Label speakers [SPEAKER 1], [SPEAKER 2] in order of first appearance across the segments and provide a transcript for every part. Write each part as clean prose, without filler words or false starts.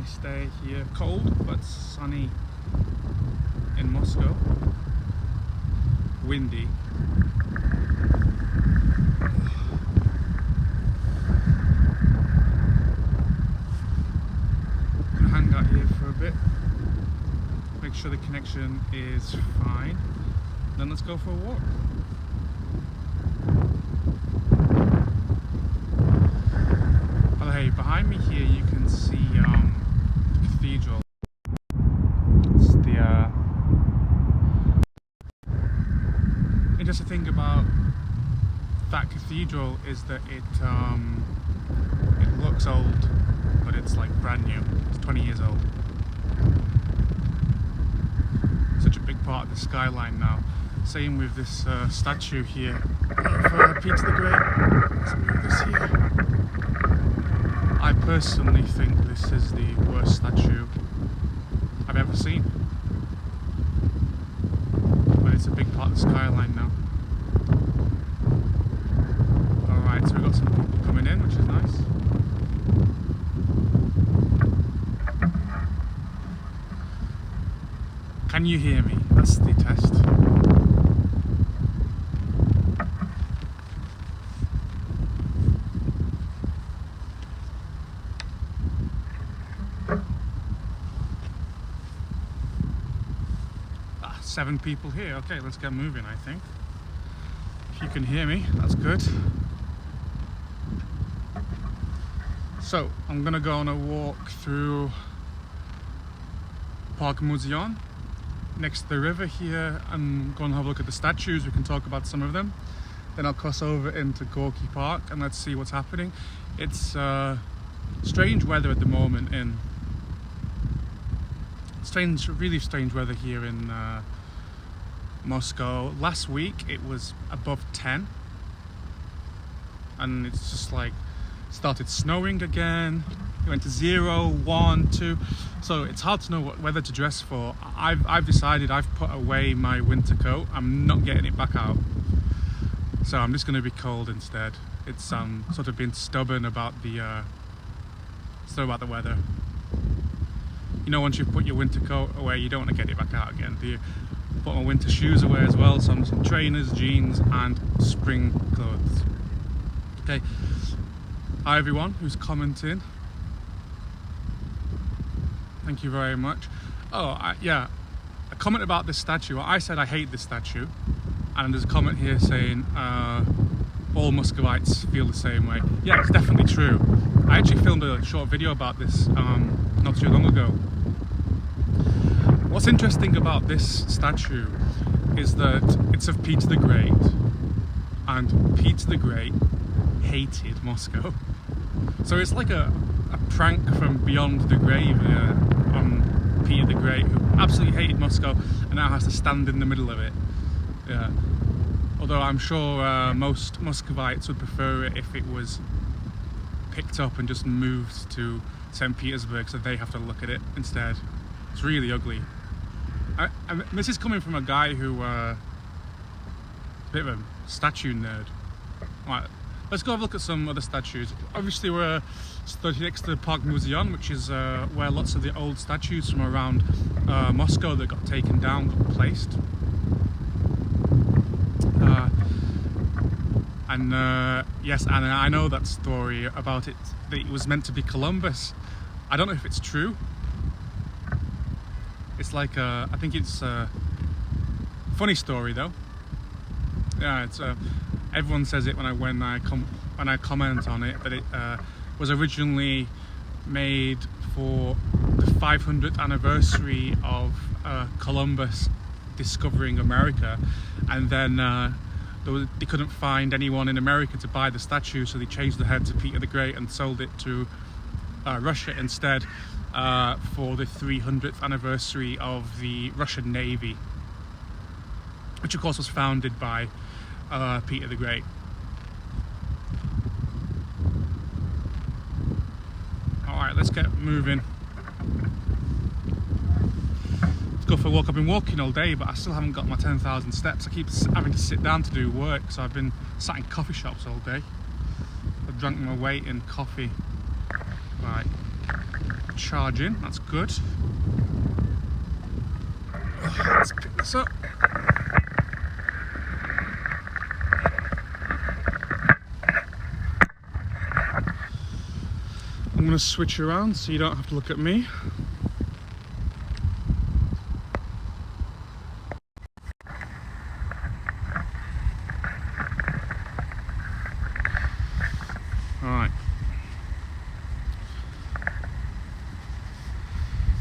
[SPEAKER 1] nice day here. Cold but sunny in Moscow. Windy. Gonna hang out here for a bit. Make sure the connection is fine. Then let's go for a walk. Oh, hey, behind me here you can see the cathedral. It's the interesting thing about that cathedral is that it looks old, but it's like brand new. It's 20 years old. Such a big part of the skyline now. Same with this statue here of Peter the Great. Let's move this here. I personally think this is the worst statue I've ever seen. But it's a big part of the skyline now. Alright, so we've got some people coming in, which is nice. Can you hear me? That's the test. Ah, 7 people here. Okay, let's get moving, I think. If you can hear me, that's good. So, I'm gonna go on a walk through Park Museon. Next to the river here, and go and have a look at the statues. We can talk about some of them. Then I'll cross over into Gorky Park and let's see what's happening. It's strange weather at the moment in really strange weather here in Moscow. Last week it was above 10 and it's just like started snowing again. It went to 0, 1, 2, so it's hard to know what weather to dress for. I've decided I've put away my winter coat. I'm not getting it back out, so I'm just going to be cold instead. It's sort of been stubborn about the weather. You know, once you've put your winter coat away, you don't want to get it back out again, do you? Put my winter shoes away as well, some trainers, jeans, and spring clothes. Okay. Hi everyone who's commenting. Thank you very much. Oh, yeah, a comment about this statue. I said I hate this statue, and there's a comment here saying all Muscovites feel the same way. Yeah, it's definitely true. I actually filmed a short video about this not too long ago. What's interesting about this statue is that it's of Peter the Great, and Peter the Great hated Moscow. So it's like a prank from beyond the grave on Peter the Great, who absolutely hated Moscow and now has to stand in the middle of it. Yeah. Although I'm sure most Muscovites would prefer it if it was picked up and just moved to St. Petersburg so they have to look at it instead. It's really ugly. This is coming from a guy who is a bit of a statue nerd. Right. Let's go have a look at some other statues. Obviously we're stood next to the Park Museon, which is where lots of the old statues from around Moscow that got taken down got placed. Yes, and I know that story about it, that it was meant to be Columbus. I don't know if it's true. It's like, I think it's a funny story though. Yeah, it's everyone says it when I comment on it, that it was originally made for the 500th anniversary of Columbus discovering America, and then they couldn't find anyone in America to buy the statue, so they changed the head to Peter the Great and sold it to Russia instead for the 300th anniversary of the Russian Navy, which of course was founded by Peter the Great. Alright, let's get moving. Let's go for a walk. I've been walking all day, but I still haven't got my 10,000 steps. I keep having to sit down to do work, so I've been sat in coffee shops all day. I've drunk my weight in coffee. Right, charging, that's good. Let's pick this up. I'm going to switch around so you don't have to look at me. Alright.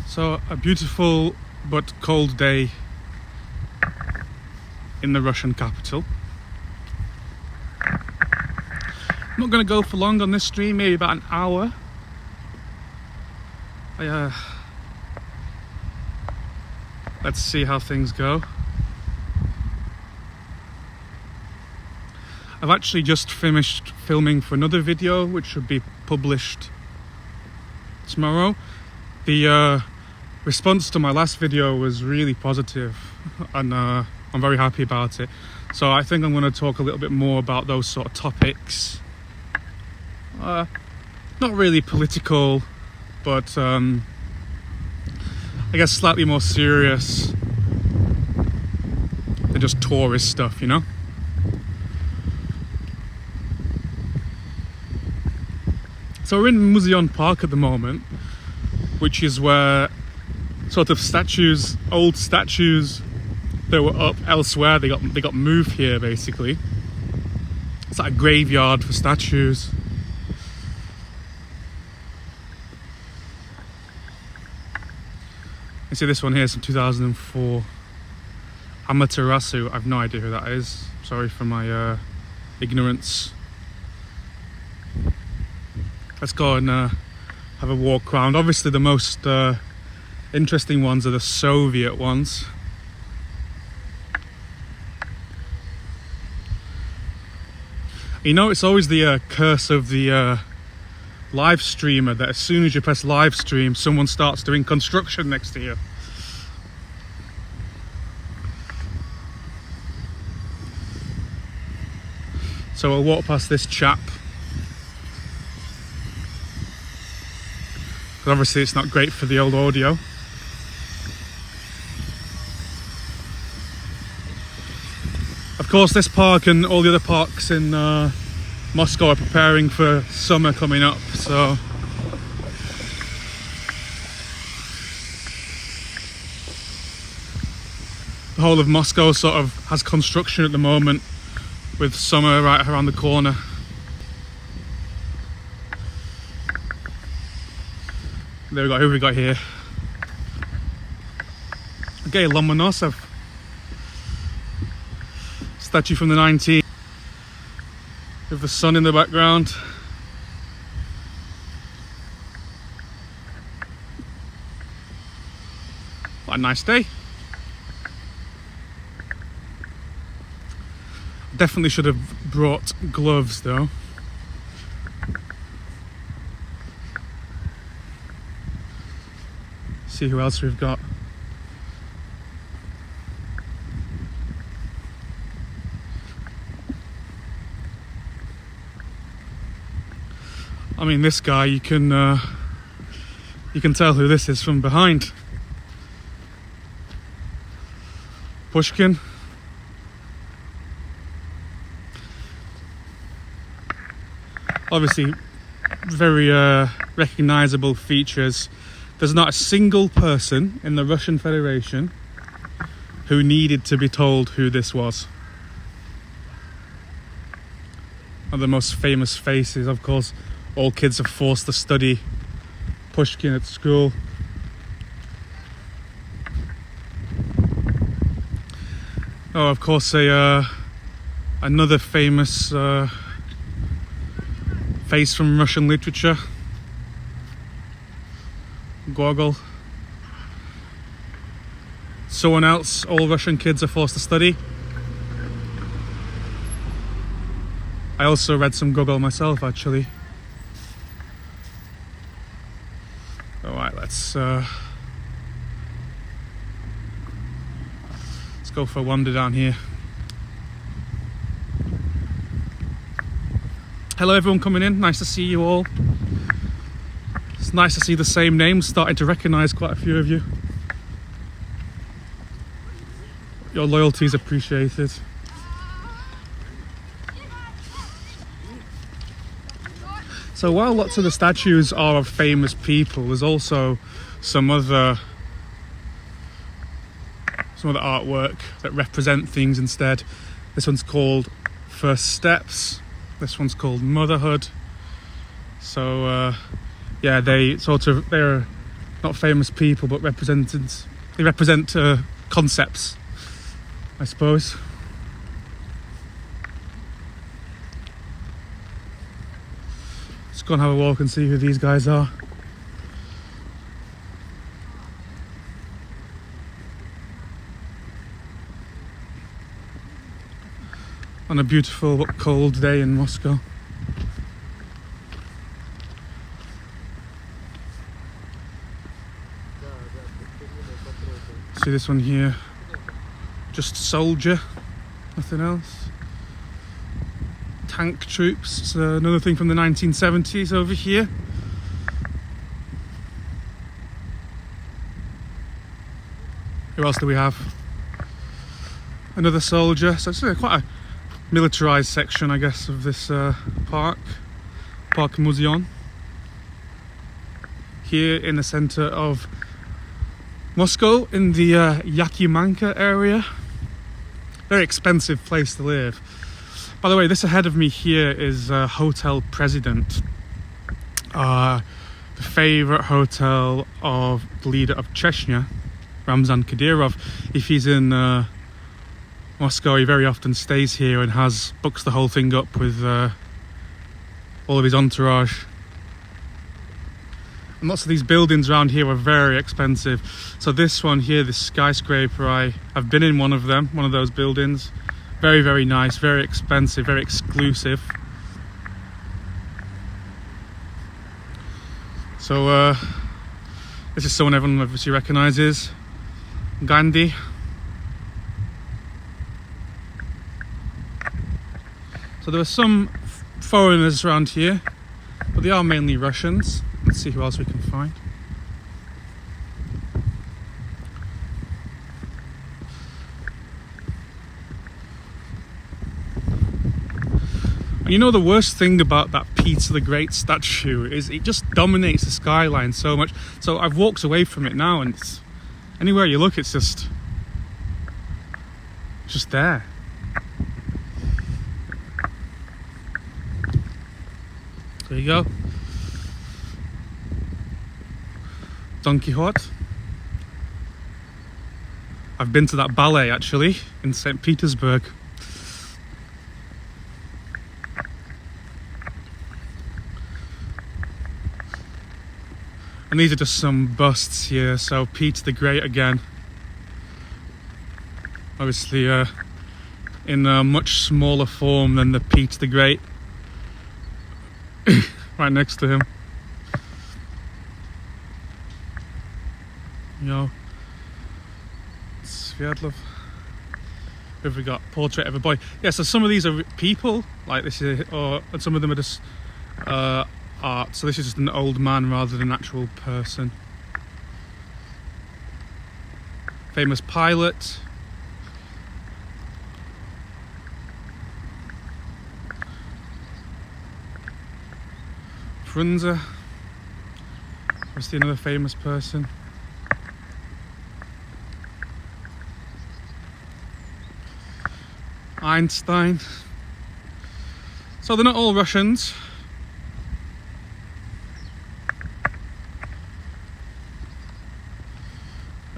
[SPEAKER 1] So, a beautiful but cold day in the Russian capital. I'm not going to go for long on this stream, maybe about an hour. Let's see how things go. I've actually just finished filming for another video which should be published tomorrow. The response to my last video was really positive, and I'm very happy about it. So I think I'm going to talk a little bit more about those sort of topics. Not really political, but I guess slightly more serious than just tourist stuff, you know? So we're in Museon Park at the moment, which is where sort of statues, old statues that were up elsewhere, they got moved here basically. It's like a graveyard for statues. You see this one here is from 2004. Amaterasu, I've no idea who that is. Sorry for my ignorance. Let's go and have a walk around. Obviously the most interesting ones are the Soviet ones. You know, it's always the curse of the live streamer that as soon as you press live stream, someone starts doing construction next to you. So I'll walk past this chap. But obviously it's not great for the old audio. Of course, this park and all the other parks in Moscow are preparing for summer coming up, so the whole of Moscow sort of has construction at the moment, with summer right around the corner. There we go, who have we got here? Okay, Lomonosov. Statue from the 19th. With the sun in the background. What a nice day. Definitely should have brought gloves though. See who else we've got. I mean, this guy, you can tell who this is from behind. Pushkin. Obviously, very recognizable features. There's not a single person in the Russian Federation who needed to be told who this was. One of the most famous faces, of course. All kids are forced to study Pushkin at school. Oh, of course, another famous face from Russian literature, Gogol. Someone else all Russian kids are forced to study. I also read some Gogol myself, actually. Alright, let's go for a wander down here. Hello everyone coming in, nice to see you all. It's nice to see the same names, starting to recognise quite a few of you. Your loyalty is appreciated. So while lots of the statues are of famous people, there's also some other artwork that represent things instead. This one's called First Steps. This one's called Motherhood. So yeah, they're not famous people, but they represent concepts, I suppose. Let's go and have a walk and see who these guys are. On a beautiful but cold day in Moscow. See this one here, just soldier, nothing else. Tank troops, it's another thing from the 1970s over here. Who else do we have? Another soldier, so it's quite a militarized section, I guess, of this park Museon. Here in the center of Moscow, in the Yakimanka area. Very expensive place to live. By the way, this ahead of me here is Hotel President, the favorite hotel of the leader of Chechnya, Ramzan Kadyrov. If he's in Moscow, he very often stays here and books the whole thing up with all of his entourage. And lots of these buildings around here are very expensive. So this one here, this skyscraper, I've been in one of those buildings. Very, very nice, very expensive, very exclusive. So this is someone everyone obviously recognises, Gandhi. So there are some foreigners around here, but they are mainly Russians. Let's see who else we can find. And you know, the worst thing about that Peter the Great statue is it just dominates the skyline so much. So I've walked away from it now, and anywhere you look, it's just there. There you go. Don Quixote. I've been to that ballet actually in St. Petersburg. And these are just some busts here. So Peter the Great again. Obviously in a much smaller form than the Peter the Great right next to him. You know, Sviatlov. Who have we got? Portrait of a boy. Yeah, so some of these are people, like this is, and some of them are just art. So this is just an old man rather than an actual person. Famous pilot. Frunze. Obviously another famous person. Einstein. So they're not all Russians.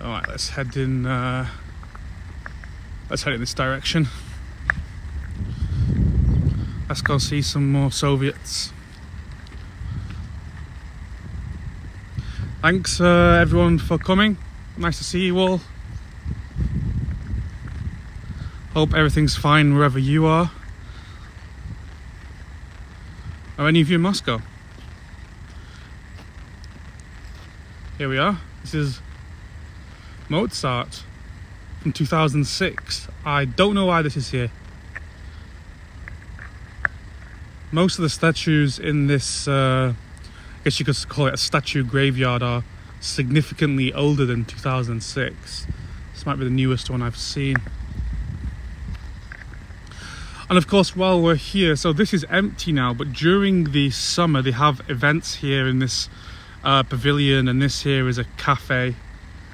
[SPEAKER 1] Alright, let's head in this direction. Let's go see some more Soviets. Thanks everyone for coming. Nice to see you all. Hope everything's fine wherever you are. Are any of you in Moscow? Here we are. This is Mozart from 2006. I don't know why this is here. Most of the statues in this guess you could call it a statue graveyard, are significantly older than 2006. This might be the newest one I've seen. And of course, while we're here, so this is empty now, but during the summer they have events here in this pavilion, and this here is a cafe,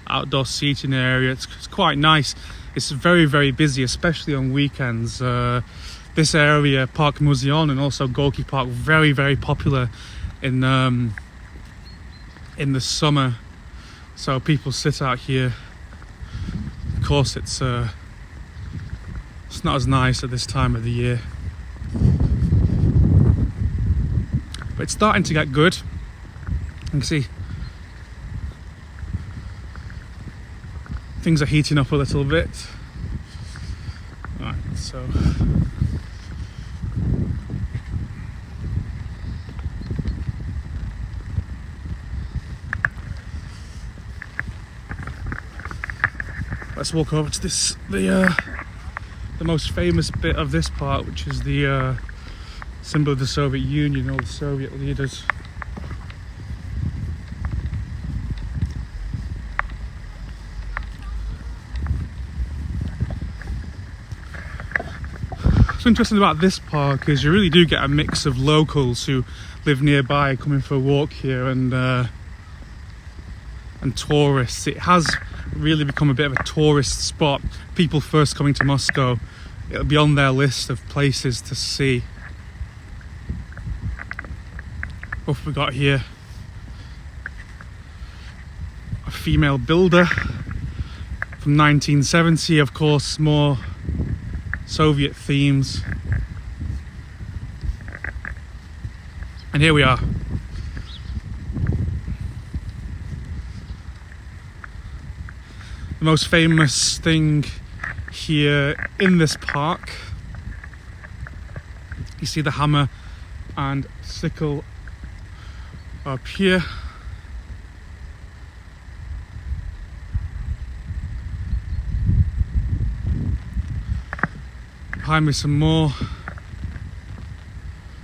[SPEAKER 1] outdoor seating area. It's quite nice. It's very, very busy, especially on weekends. This area, Park Museon and also Gorky Park, very, very popular in the summer. So people sit out here. Of course, it's not as nice at this time of the year, but it's starting to get good. You can see things are heating up a little bit. Right, so let's walk over to this, the most famous bit of this part, which is the symbol of the Soviet Union, all the Soviet leaders. What's interesting about this park is you really do get a mix of locals who live nearby coming for a walk here, and tourists. It has really become a bit of a tourist spot. People first coming to Moscow, it'll be on their list of places to see. What have we got here? A female builder from 1970, of course, more Soviet themes. And here we are. The most famous thing here in this park, you see the hammer and sickle up here. Behind me some more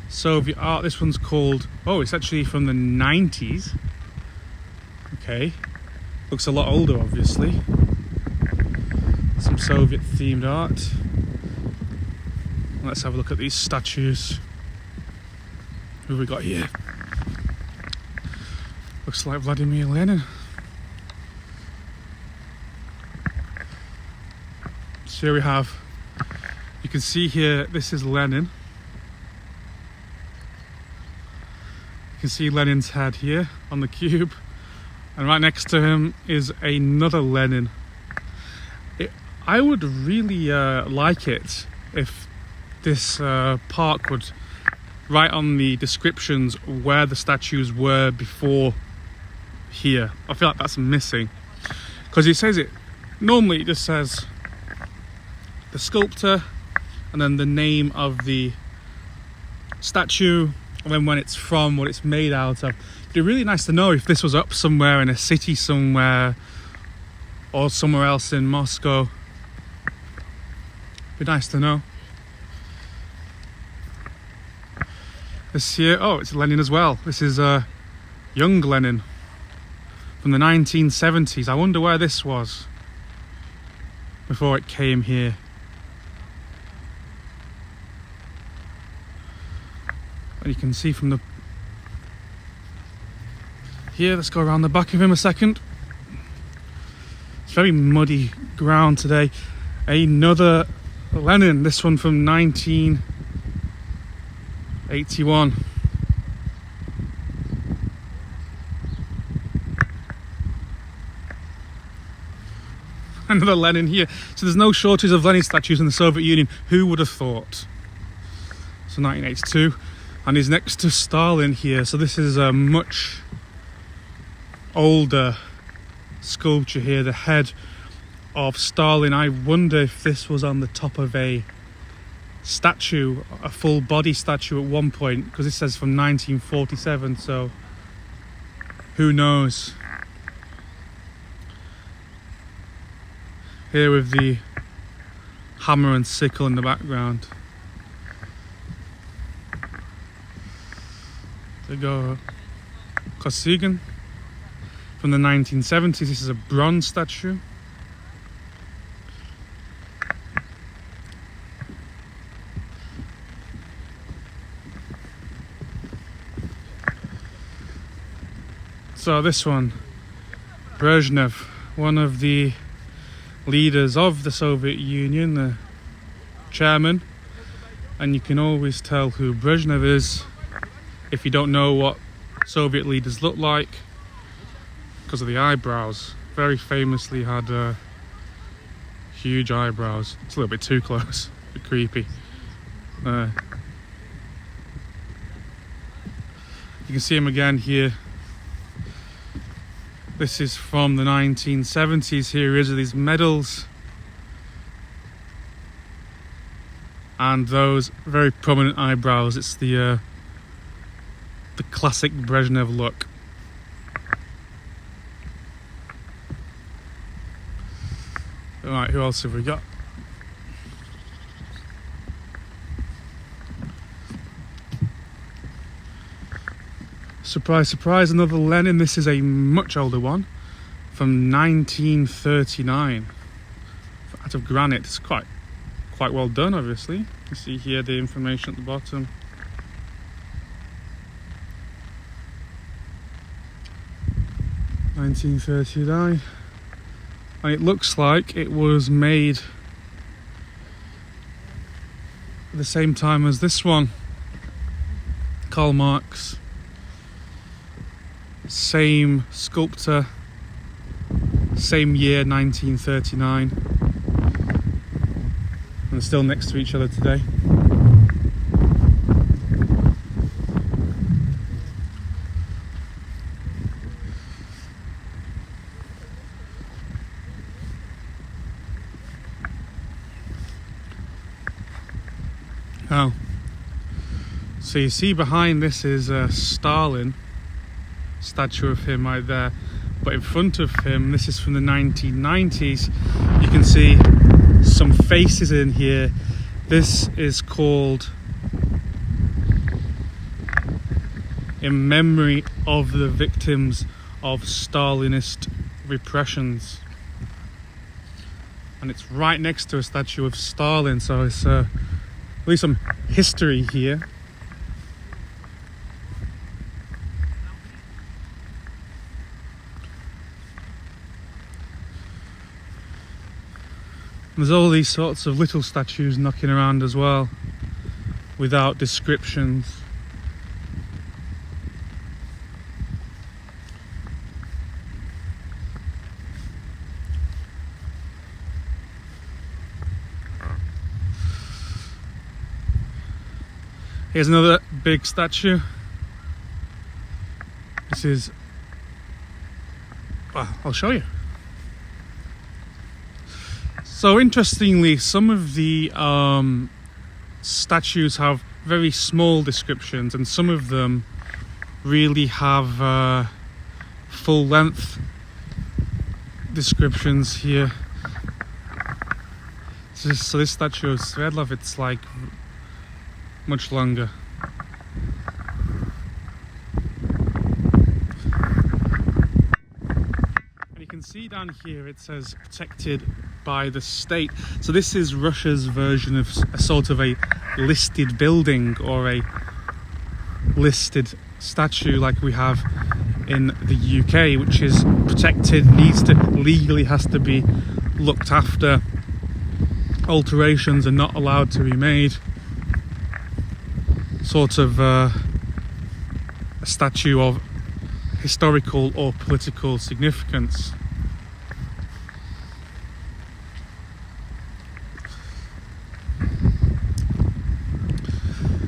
[SPEAKER 1] Soviet art. This one's called, oh, it's actually from the 90s. Okay, looks a lot older, obviously. Some Soviet themed art. Let's have a look at these statues. Who have we got here? Looks like Vladimir Lenin. So here we have, you can see here, this is Lenin. You can see Lenin's head here on the cube, and right next to him is another Lenin. I would really like it if this park would write on the descriptions where the statues were before here. I feel like that's missing, because it says it, normally it just says the sculptor and then the name of the statue, and then when it's from, what it's made out of. It'd be really nice to know if this was up somewhere in a city somewhere or somewhere else in Moscow. Be nice to know. This here, oh, it's Lenin as well. This is young Lenin from the 1970s. I wonder where this was before it came here. And you can see from the here, let's go around the back of him a second. It's very muddy ground today. Another Lenin, this one from 1981. Another Lenin here. So there's no shortage of Lenin statues in the Soviet Union. Who would have thought? So 1982. And he's next to Stalin here. So this is a much older sculpture here. The head of Stalin. I wonder if this was on the top of a statue, a full body statue at one point, because it says from 1947, so who knows. Here with the hammer and sickle in the background. To go Kosygin from the 1970s. This is a bronze statue. So this one, Brezhnev, one of the leaders of the Soviet Union, the chairman, and you can always tell who Brezhnev is if you don't know what Soviet leaders look like because of the eyebrows. Very famously had huge eyebrows. It's a little bit too close, a bit creepy. You can see him again here. This is from the 1970s. Here is these medals and those very prominent eyebrows. It's the classic Brezhnev look. Right, who else have we got? Surprise, surprise, another Lenin. This is a much older one from 1939. Out of granite. It's quite well done, obviously. You see here the information at the bottom. (1939), and it looks like it was made at the same time as this one. Karl Marx. Same sculptor, same year, 1939, and still next to each other today. Oh, so you see behind this is Stalin. Statue of him right there, but in front of him, this is from the 1990s, you can see some faces in here. This is called in memory of the victims of Stalinist repressions, and it's right next to a statue of Stalin, so it's at least some history here. There's all these sorts of little statues knocking around as well, without descriptions. Here's another big statue. This is, well, I'll show you. So interestingly, some of the statues have very small descriptions, and some of them really have full-length descriptions here. So this statue of Sverdlov, it's like much longer. And you can see down here it says protected by the state. So this is Russia's version of a sort of a listed building or a listed statue like we have in the UK, which is protected, legally has to be looked after. Alterations are not allowed to be made. Sort of a statue of historical or political significance.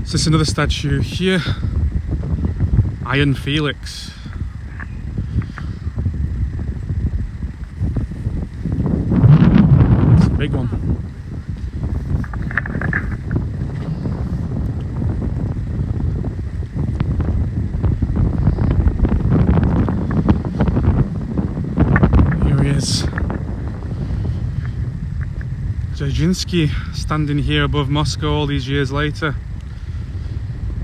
[SPEAKER 1] So this is another statue here, Iron Felix. It's a big one. Here he is. Dzerzhinsky standing here above Moscow all these years later.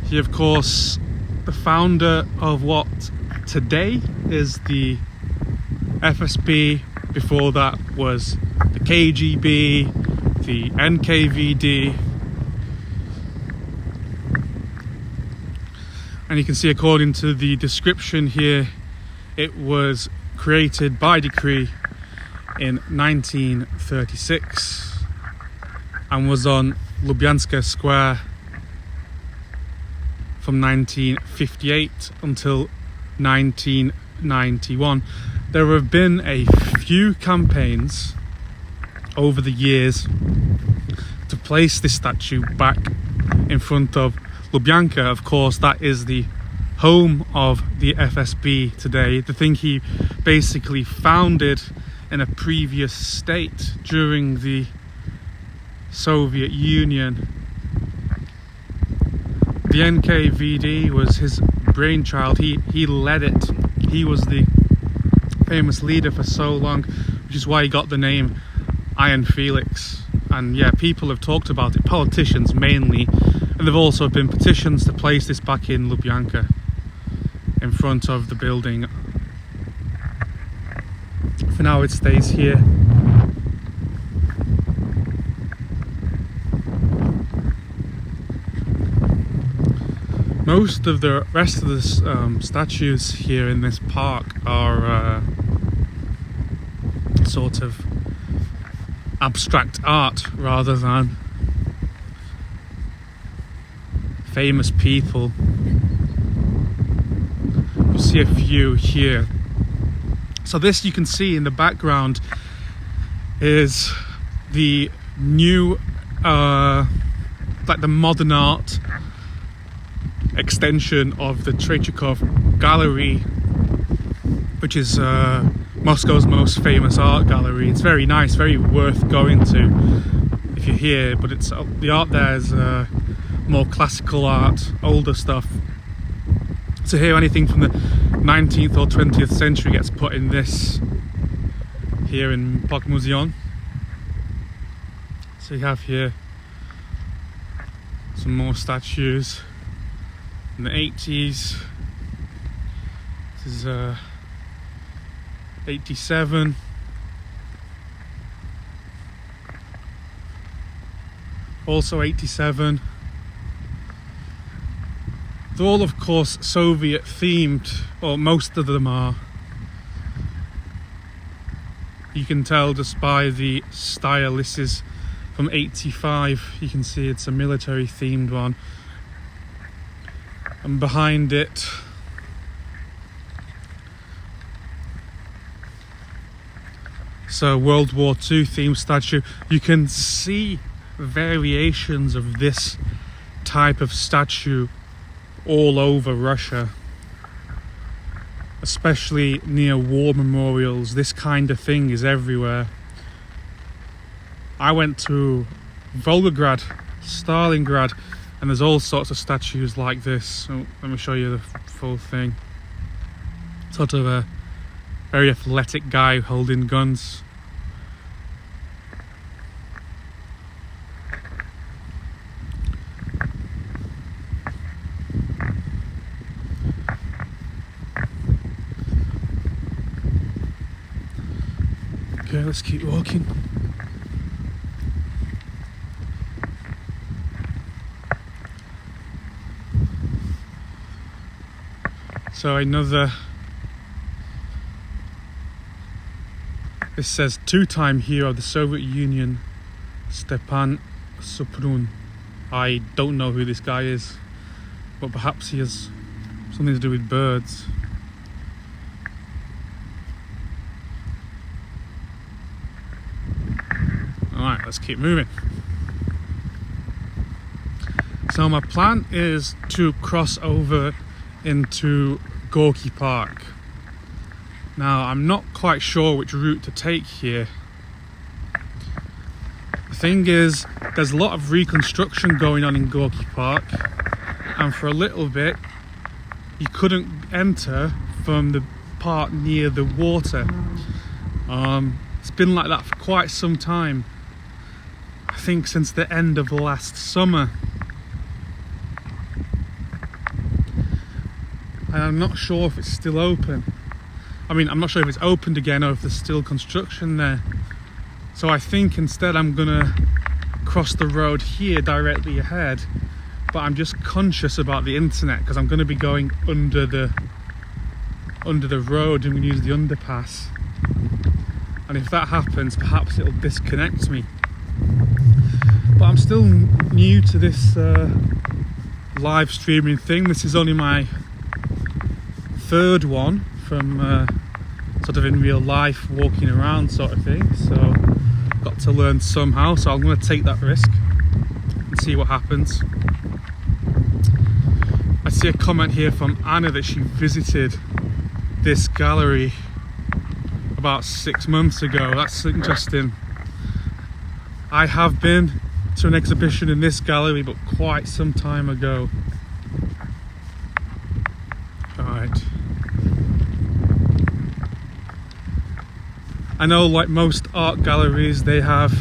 [SPEAKER 1] He, of course, the founder of what today is the FSB. Before that was the KGB, the NKVD, and you can see according to the description here, it was created by decree in 1936 and was on Lubyanka Square from 1958 until 1991. There have been a few campaigns over the years to place this statue back in front of Lubyanka. Of course, that is the home of the FSB today, the thing he basically founded in a previous state during the Soviet Union. The NKVD was his brainchild. He led it. He was the famous leader for so long, which is why he got the name Iron Felix. And yeah, people have talked about it, politicians mainly, and there've also been petitions to place this back in Lubyanka in front of the building. For now it stays here. Most of the rest of the statues here in this park are sort of abstract art rather than famous people. You'll see a few here. So this, you can see in the background, is the new like the modern art extension of the Tretyakov Gallery, which is Moscow's most famous art gallery. It's very nice, very worth going to if you're here, but it's the art there is more classical art, older stuff. So here anything from the 19th or 20th century gets put in this here in Park Museon. So you have here some more statues in the 80s. This is 87. Also 87. They're all, of course, Soviet themed, or most of them are. You can tell just by the style. This is from 85. You can see it's a military themed one. And behind it, so World War II themed statue. You can see variations of this type of statue all over Russia, especially near war memorials. This kind of thing is everywhere. I went to Volgograd, Stalingrad, and there's all sorts of statues like this. So let me show you the full thing. Sort of a very athletic guy holding guns. Okay, let's keep walking. So another, this says two-time hero of the Soviet Union, Stepan Suprun. I don't know who this guy is, but perhaps he has something to do with birds. Alright, let's keep moving. So my plan is to cross over into Gorky Park. Now I'm not quite sure which route to take here. The thing is, there's a lot of reconstruction going on in Gorky Park, and for a little bit you couldn't enter from the part near the water. It's been like that for quite some time. I think since the end of last summer. and I'm not sure if it's still open. I mean, I'm not sure if it's opened again or if there's still construction there. So I think instead I'm gonna cross the road here directly ahead, but I'm just conscious about the internet because I'm gonna be going under the road and we use the underpass. And if that happens, perhaps it'll disconnect me. But I'm still new to this live streaming thing. This is only my third one from sort of in real life, walking around sort of thing. So got to learn somehow. So I'm going to take that risk and see what happens. I see a comment here from Anna that she visited this gallery about 6 months ago. That's interesting. I have been to an exhibition in this gallery, but quite some time ago. Alright. I know, like most art galleries, they have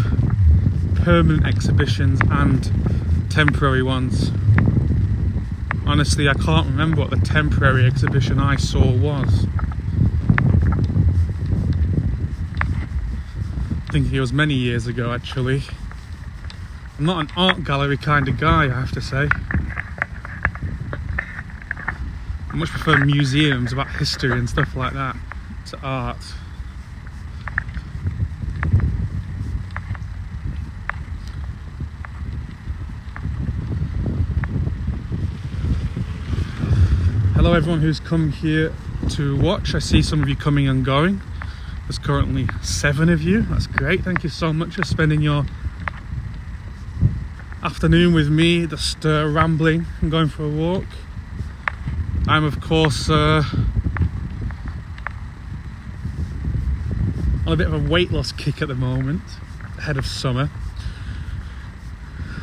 [SPEAKER 1] permanent exhibitions and temporary ones. Honestly, I can't remember what the temporary exhibition I saw was. I think it was many years ago, actually. I'm not an art gallery kind of guy, I have to say. I much prefer museums about history and stuff like that to art. Hello everyone who's come here to watch. I see some of you coming and going. There's currently 7 of you. That's great. Thank you so much for spending your afternoon with me, just rambling and going for a walk. I'm of course on a bit of a weight loss kick at the moment, ahead of summer.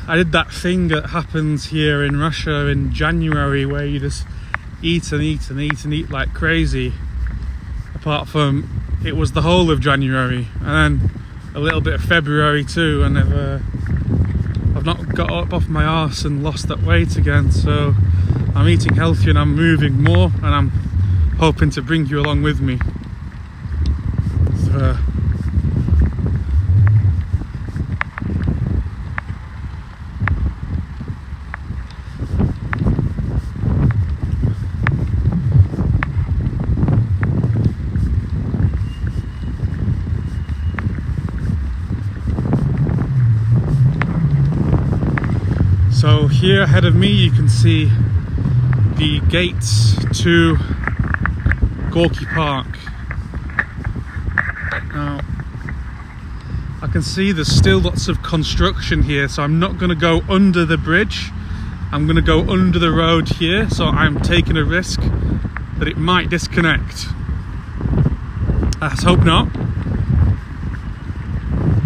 [SPEAKER 1] I did that thing that happens here in Russia in January where you just eat and eat and eat and eat like crazy. Apart from it was the whole of January and then a little bit of February too, and I've not got up off my arse and lost that weight again. So I'm eating healthy and I'm moving more, and I'm hoping to bring you along with me. So here ahead of me you can see the gates to Gorky Park. Now I can see there's still lots of construction here, so I'm not going to go under the bridge. I'm going to go under the road here, so I'm taking a risk that it might disconnect. Let's hope not.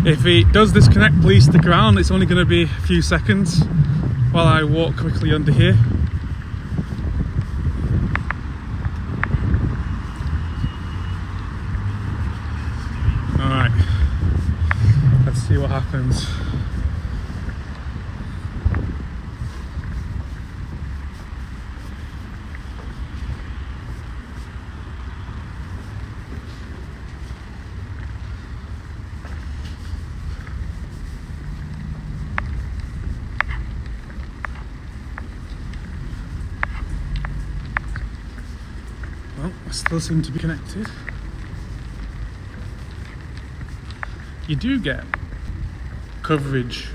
[SPEAKER 1] If it does disconnect, please stick around. It's only going to be a few seconds while I walk quickly under here. Alright, let's see what happens. Well, I still seem to be connected. You do get coverage,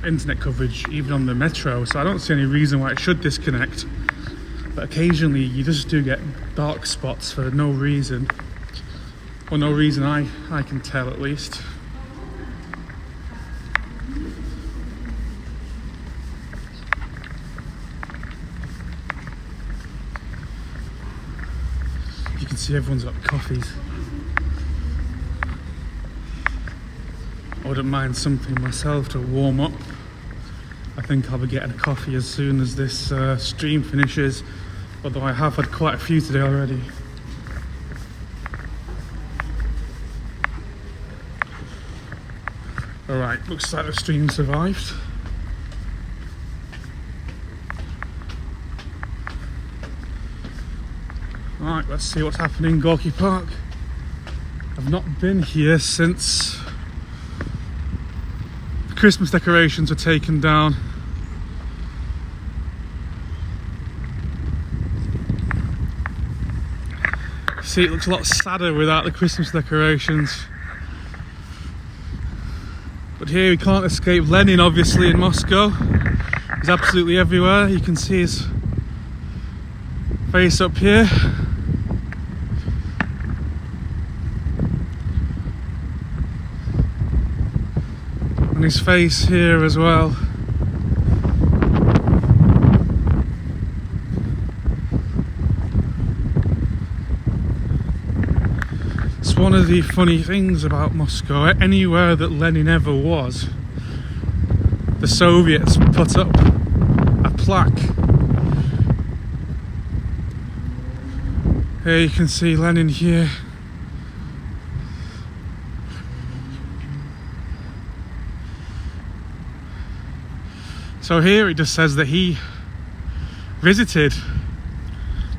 [SPEAKER 1] internet coverage, even on the metro, so I don't see any reason why it should disconnect. But occasionally you just do get dark spots for no reason. Or no reason I can tell, at least. You can see everyone's got coffees. I wouldn't mind something myself to warm up. I think I'll be getting a coffee as soon as this stream finishes, although I have had quite a few today already. Alright, looks like the stream survived. Right, let's see what's happening in Gorky Park. I've not been here since the Christmas decorations were taken down. See, it looks a lot sadder without the Christmas decorations. But here we can't escape Lenin, obviously, in Moscow. He's absolutely everywhere. You can see his face up here. And his face here as well. It's one of the funny things about Moscow. Anywhere that Lenin ever was, the Soviets put up a plaque. Here you can see Lenin here. So here it just says that he visited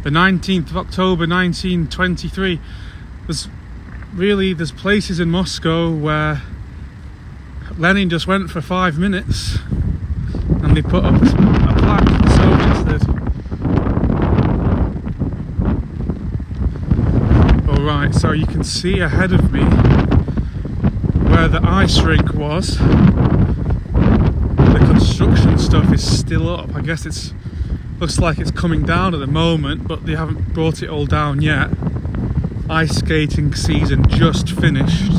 [SPEAKER 1] the 19th of October 1923. There's places in Moscow where Lenin just went for 5 minutes and they put up a plaque, the Soviets did. Alright, so you can see ahead of me where the ice rink was. The construction stuff is still up. I guess it looks like it's coming down at the moment, but they haven't brought it all down yet. Ice skating season just finished.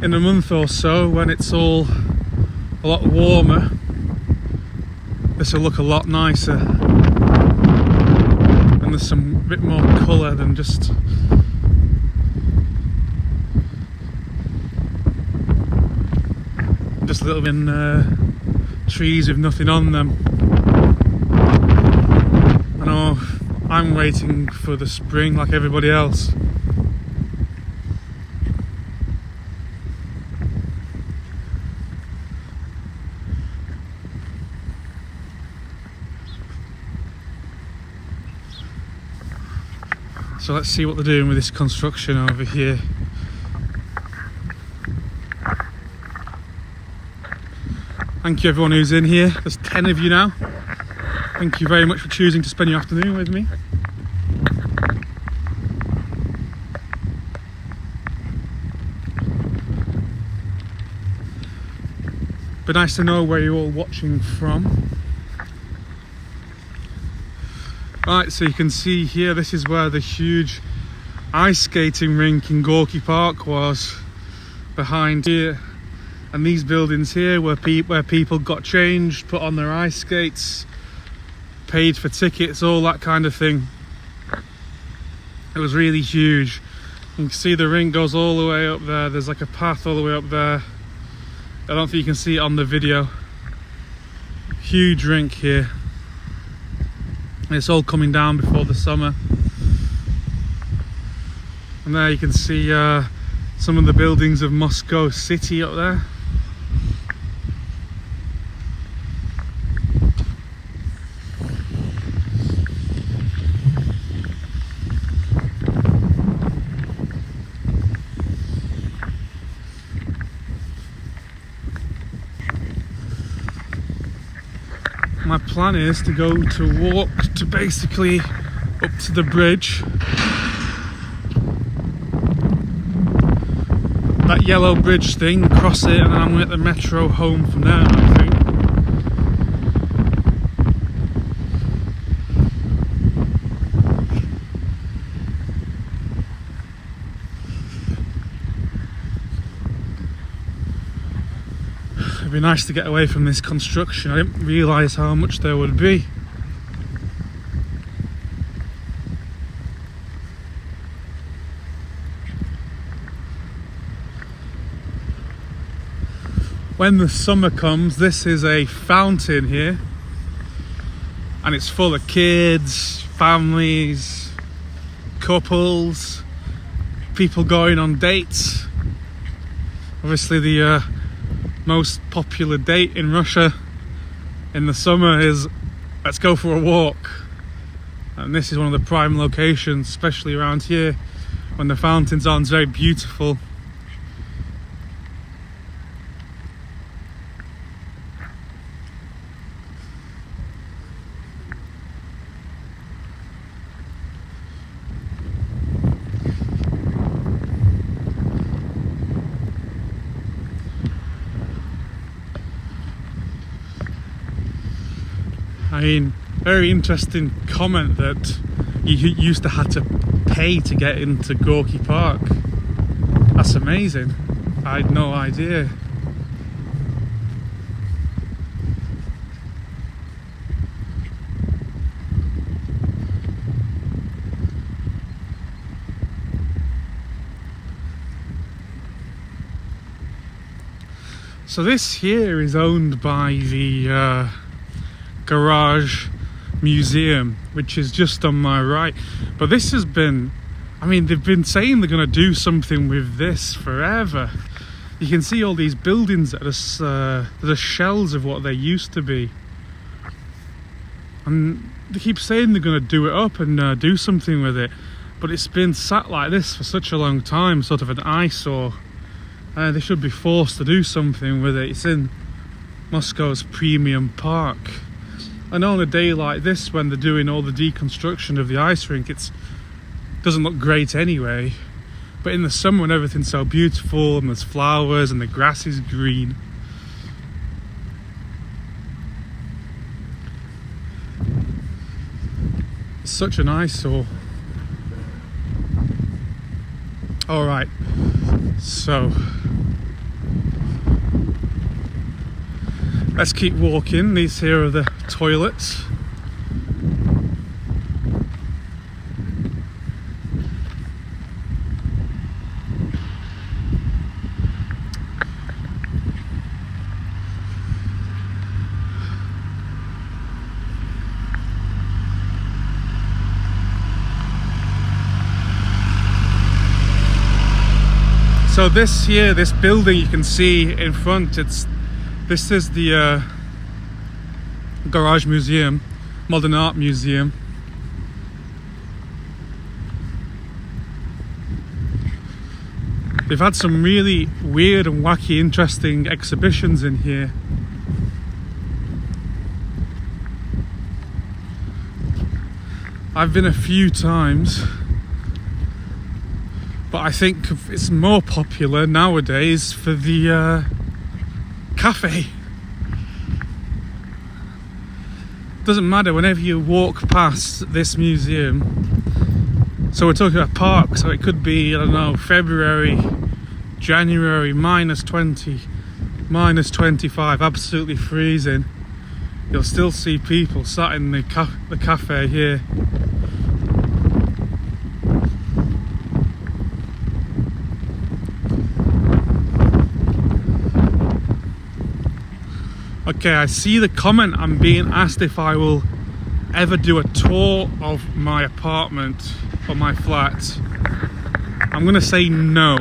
[SPEAKER 1] In a month or so, when it's all a lot warmer, this will look a lot nicer. And there's some bit more colour than just little trees with nothing on them. I know I'm waiting for the spring like everybody else. So let's see what they're doing with this construction over here. Thank you everyone who's in here. There's 10 of you now. Thank you very much for choosing to spend your afternoon with me. But nice to know where you're all watching from. Right, so you can see here, this is where the huge ice skating rink in Gorky Park was, behind here. And these buildings here were where people got changed, put on their ice skates, paid for tickets, all that kind of thing. It was really huge. You can see the rink goes all the way up there. There's like a path all the way up there. I don't think you can see it on the video. Huge rink here. And it's all coming down before the summer. And there you can see some of the buildings of Moscow city up there. My plan is to go to walk to basically up to the bridge. That yellow bridge thing, cross it, and then I'm going to get the metro home from there, I think. It'd be nice to get away from this construction. I didn't realise how much there would be. When the summer comes, this is a fountain here, and it's full of kids, families, couples, people going on dates. Obviously the most popular date in Russia in the summer is let's go for a walk. And this is one of the prime locations, especially around here when the fountains are. It's very beautiful. I mean, very interesting comment that you used to have to pay to get into Gorky Park. That's amazing. I had no idea. So this here is owned by the Garage Museum, which is just on my right. But this has been, I mean, they've been saying they're going to do something with this forever. You can see all these buildings that are the shells of what they used to be, and they keep saying they're going to do it up and do something with it, but it's been sat like this for such a long time, sort of an eyesore. They should be forced to do something with it. It's in Moscow's premium park. I know on a day like this, when they're doing all the deconstruction of the ice rink, it doesn't look great anyway. But in the summer, when everything's so beautiful and there's flowers and the grass is green, it's such an eyesore. All right, so let's keep walking. These here are the toilets. So this here, this building you can see in front, this is the Garage Museum, Modern Art Museum. They've had some really weird and wacky, interesting exhibitions in here. I've been a few times, but I think it's more popular nowadays for the cafe. Doesn't matter, whenever you walk past this museum, so we're talking about park, so it could be, I don't know, February, January, -20, -25, absolutely freezing, you'll still see people sat in the cafe here. Okay, I see the comment. I'm being asked if I will ever do a tour of my apartment or my flat. I'm gonna say no.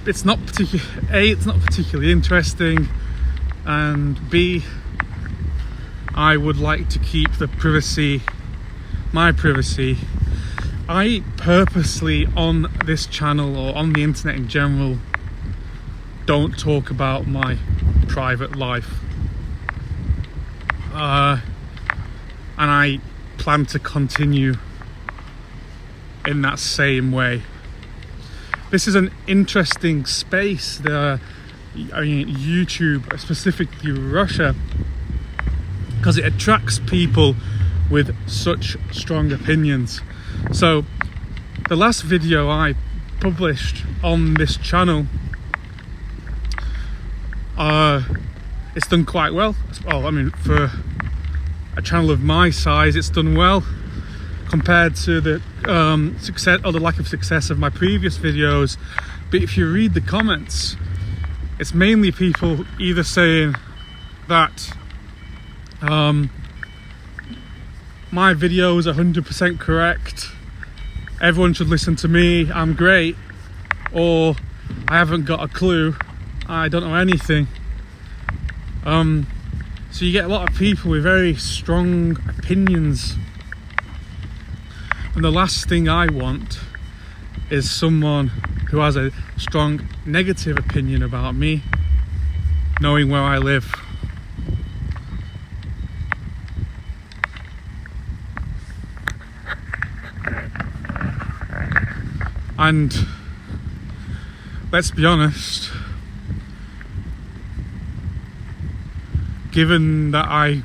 [SPEAKER 1] It's not particularly interesting, and B, I would like to keep the privacy, my privacy. I purposely, on this channel or on the internet in general, don't talk about my private life, and I plan to continue in that same way. This is an interesting space. I mean, YouTube, specifically Russia, because it attracts people with such strong opinions. So the last video I published on this channel, it's done quite well. Well, I mean, for a channel of my size, it's done well compared to the success or the lack of success of my previous videos. But if you read the comments, it's mainly people either saying that my video is 100% correct everyone should listen to me, I'm great, or I haven't got a clue, I don't know anything. So you get a lot of people with very strong opinions, and the last thing I want is someone who has a strong negative opinion about me, knowing where I live. And let's be honest, given that I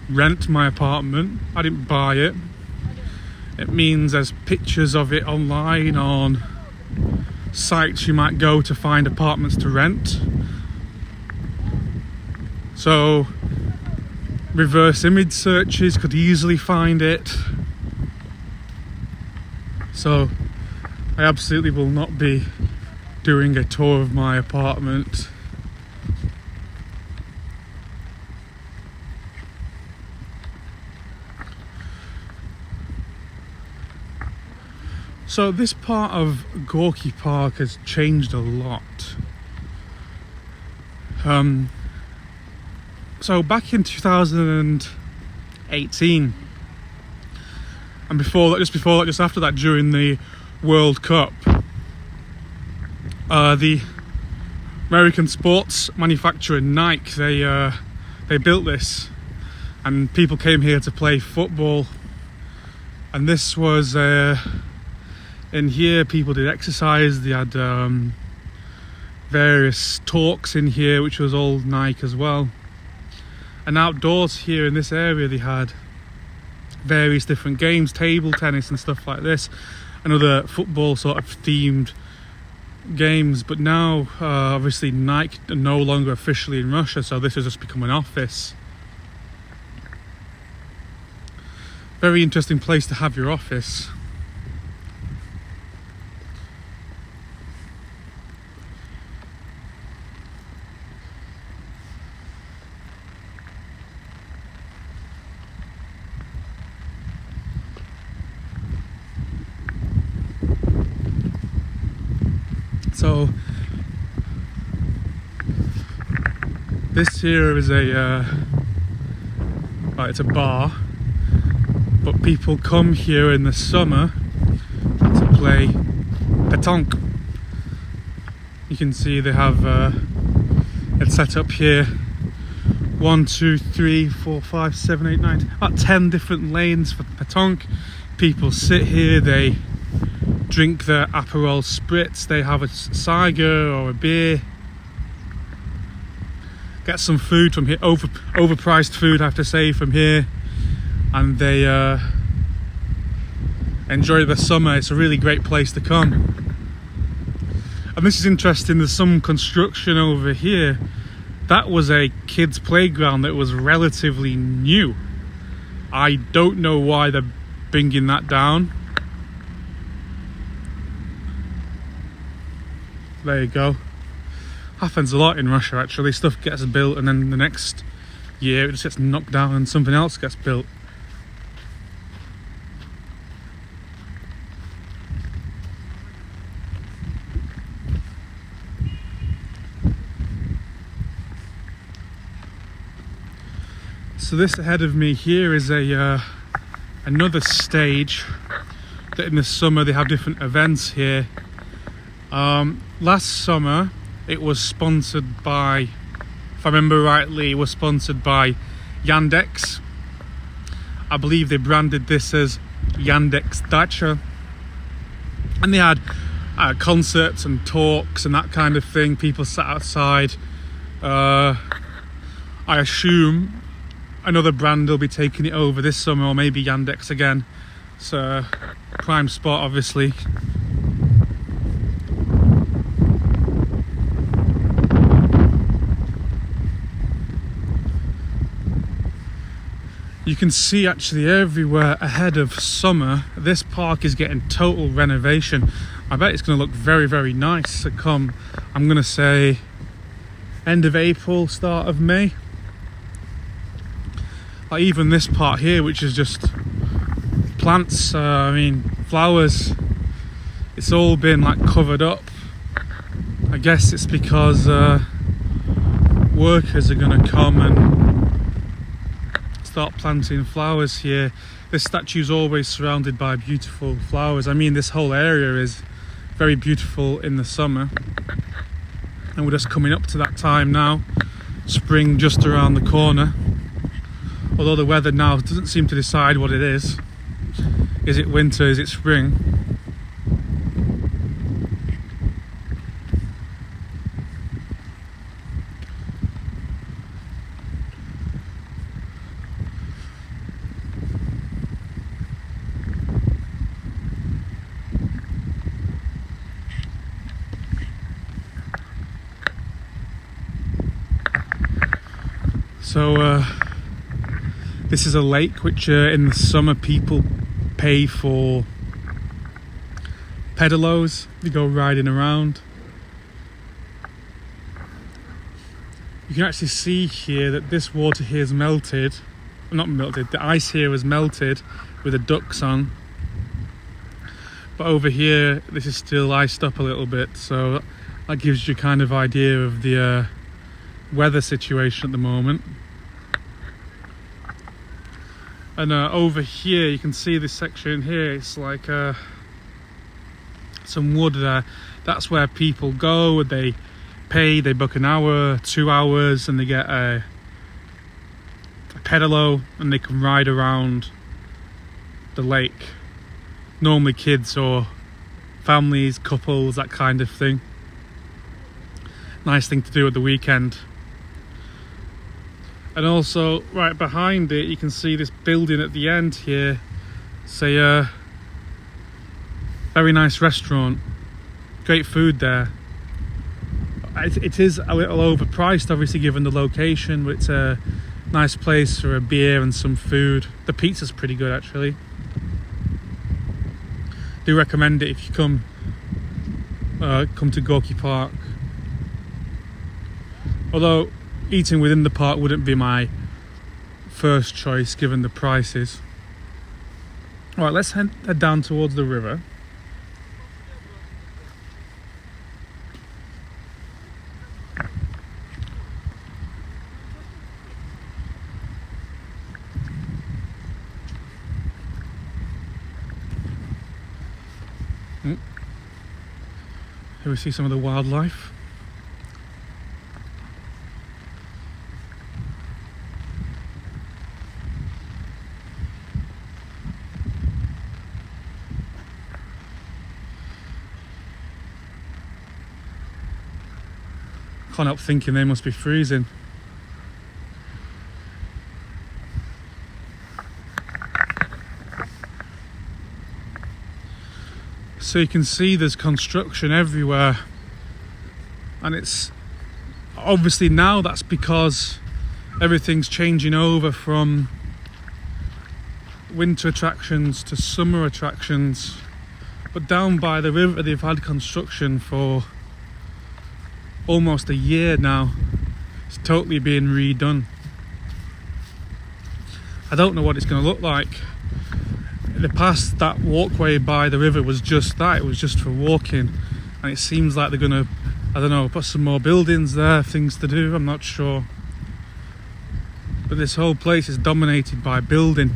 [SPEAKER 1] rent my apartment, I didn't buy it, it means there's pictures of it online on sites you might go to find apartments to rent. So reverse image searches could easily find it. So I absolutely will not be doing a tour of my apartment. So this part of Gorky Park has changed a lot. So back in 2018, and just after that, during the World Cup, the American sports manufacturer Nike, they built this, and people came here to play football. And this was in here, people did exercise. They had various talks in here, which was all Nike as well. And outdoors here in this area, they had various different games, table tennis and stuff like this, and other football sort of themed games. But now, obviously, Nike are no longer officially in Russia, so this has just become an office. Very interesting place to have your office. So this here is it's a bar, but people come here in the summer to play pétanque. You can see they have it set up here 1, 2, 3, 4, 5, 7, 8, 9, about 10 different lanes for pétanque. People sit here, they drink their Aperol spritz, they have a cider or a beer, get some food from here, overpriced food I have to say from here, and they enjoy the summer. It's a really great place to come. And this is interesting, there's some construction over here. That was a kids playground that was relatively new. I don't know why they're bringing that down. There you go. Happens a lot in Russia actually. Stuff gets built and then the next year it just gets knocked down and something else gets built. So this ahead of me here is another stage that in the summer they have different events here. Last summer it was sponsored by, if I remember rightly, it was sponsored by Yandex. I believe they branded this as Yandex Dacha, and they had concerts and talks and that kind of thing. People sat outside. I assume another brand will be taking it over this summer, or maybe Yandex again. It's a prime spot obviously. You can see actually everywhere ahead of summer, this park is getting total renovation. I bet it's going to look very, very nice to come, I'm going to say, end of April, start of May. Like even this part here, which is just plants, flowers. it's all been like covered up. I guess it's because workers are going to come and start planting flowers here. This statue's always surrounded by beautiful flowers. I mean, this whole area is very beautiful in the summer, and we're just coming up to that time now. Spring just around the corner, although the weather now doesn't seem to decide what it is. Is it winter? Is it spring? So this is a lake which in the summer people pay for pedalos. They go riding around. You can actually see here that this water here is melted. Not melted, the ice here is melted with the ducks on. But over here this is still iced up a little bit, so that gives you kind of idea of the weather situation at the moment. And over here you can see this section here, it's like some wood there. That's where people go, they pay, they book an hour, 2 hours, and they get a pedalo and they can ride around the lake. Normally kids or families, couples, that kind of thing. Nice thing to do at the weekend. And also right behind it you can see this building at the end here. It's a very nice restaurant, great food there. It is a little overpriced obviously given the location, but it's a nice place for a beer and some food. The pizza's pretty good actually. Do recommend it if you come to Gorky Park. Although eating within the park wouldn't be my first choice given the prices. Alright, let's head down towards the river. Here we see some of the wildlife. Can't help thinking they must be freezing. So you can see there's construction everywhere, and it's obviously now that's because everything's changing over from winter attractions to summer attractions. But down by the river they've had construction for almost a year now. It's totally being redone. I don't know what it's going to look like. In the past, that walkway by the river was just that, it was just for walking, and it seems like they're going to, I don't know, put some more buildings there, things to do, I'm not sure. But this whole place is dominated by building.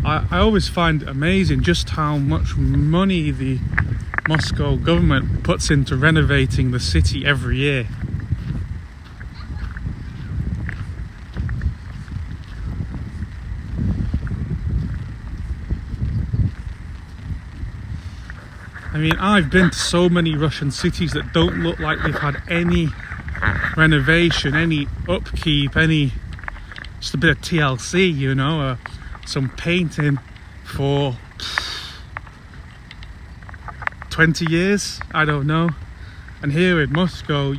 [SPEAKER 1] I always find it amazing just how much money the Moscow government puts into renovating the city every year. I mean, I've been to so many Russian cities that don't look like they've had any renovation, any upkeep, just a bit of TLC, you know, some painting for 20 years, I don't know. And here in Moscow,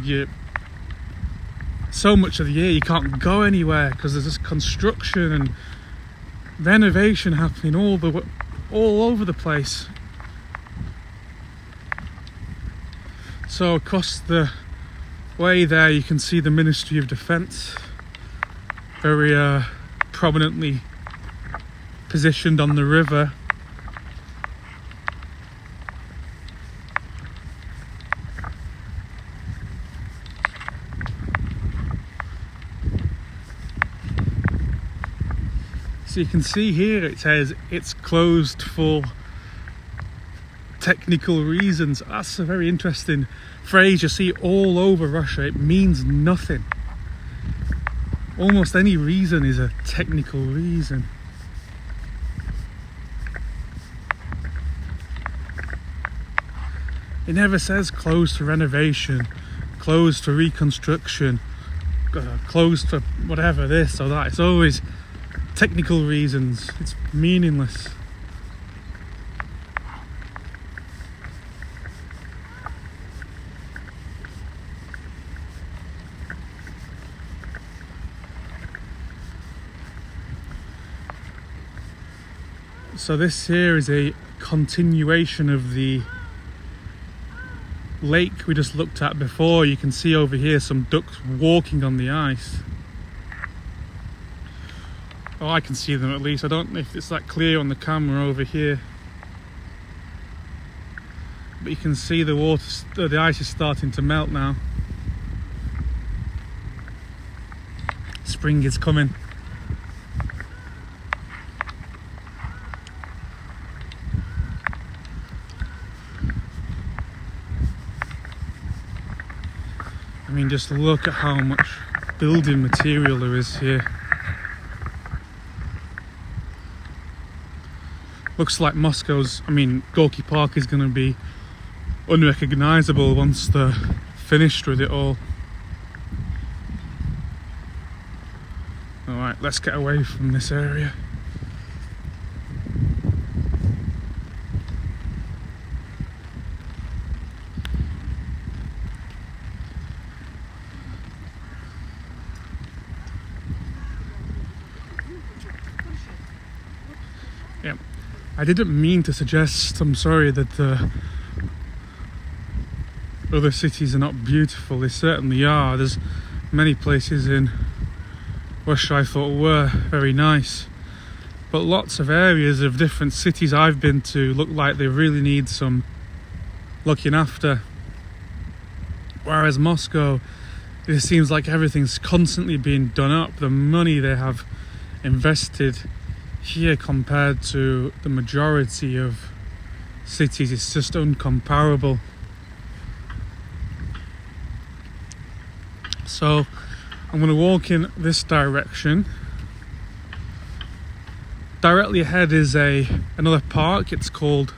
[SPEAKER 1] so much of the year you can't go anywhere because there's this construction and renovation happening all over the place. So across the way there you can see the Ministry of Defence, very prominently positioned on the river. So you can see here it says it's closed for technical reasons. That's a very interesting phrase you see all over Russia. It means nothing. Almost any reason is a technical reason. It never says closed for renovation, closed for reconstruction, closed for whatever, this or that. It's always technical reasons. It's meaningless. So this here is a continuation of the lake we just looked at before. You can see over here some ducks walking on the ice. Oh, I can see them at least. I don't know if it's that clear on the camera over here, but you can see the water, the ice is starting to melt now. Spring is coming. I mean, just look at how much building material there is here. Looks like Gorky Park is going to be unrecognisable once they're finished with it all. Alright, let's get away from this area. Yeah, I didn't mean to suggest, I'm sorry, that the other cities are not beautiful. They certainly are. There's many places in Russia I thought were very nice, but lots of areas of different cities I've been to look like they really need some looking after. Whereas Moscow, it seems like everything's constantly being done up. The money they have invested here compared to the majority of cities, it's just incomparable. So I'm going to walk in this direction. Directly ahead is another park. It's called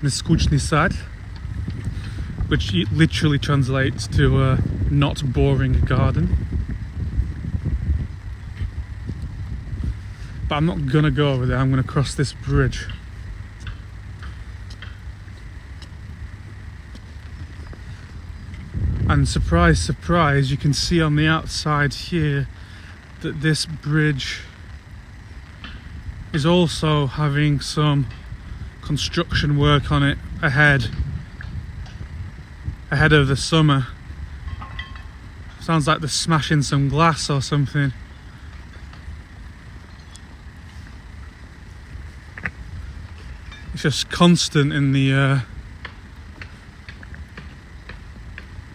[SPEAKER 1] Neskuchny Sad, which literally translates to not boring garden. But I'm not gonna go over there. I'm gonna cross this bridge. And surprise, surprise, you can see on the outside here that this bridge is also having some construction work on it ahead of the summer. Sounds like they're smashing some glass or something. It's just constant in the